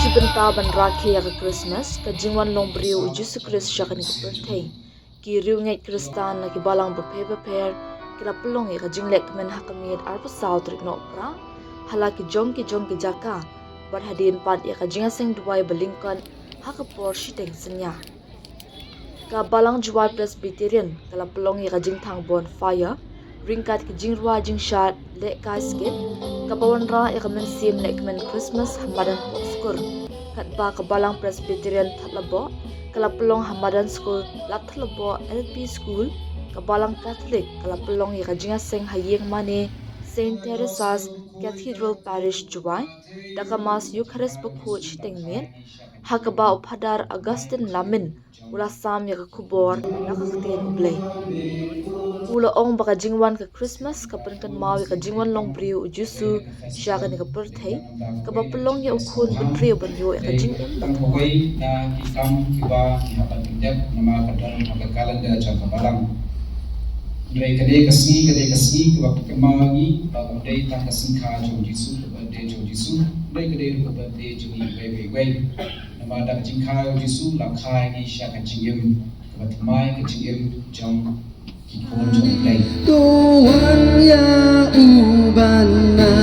Shibenta ban rakhe ya Christmas ka jingwan long briu Jesu Christ shakan ka birthday ki riu ngai Kristan na ki balang ba pher kila pulong ka jinglek men hakamit arpa sautrik no pra hala ki jong ki jaka bar hadin pat ya ka jinga sing duai balingkan hakapor shiteng senya ka balang juai Presbyterian kala pulong ya ka jingthang bonfire ringkat ki jingrwa jingshat le ka skip kapawan ra ya kamen sim le kamen Christmas hamadan poskur kat ba kabalang Presbyterian Thatlabo kalapulong hamadan school Lathlabo LP school kabalang Catholic kalapulong ya kajinga seng hayeng mane Saint Teresa's Cathedral Parish Juwai dakamas Eucharist bukhu chitengmen hakaba uphadar Augustine Lamin ulasam ya kubor nakakten ublay Ula ong baka jingwan ka Christmas kapan kan mawi ka jingwan long briu ujusu siya ka ka birthday kabapulong ya ukun benriu banyo ka jing em batwa na kitam kiba kihapan kindep nama kadang makakalan da jang kabalang Dai kadai kasni kiba kemagi bagam dai ta kasingka jong jisu birthday jong jisu dai kadai ru birthday jong wei nama da jingka jisu la khai ni siya ka jingem kiba mai ka jingem jong Tuhan yang ubana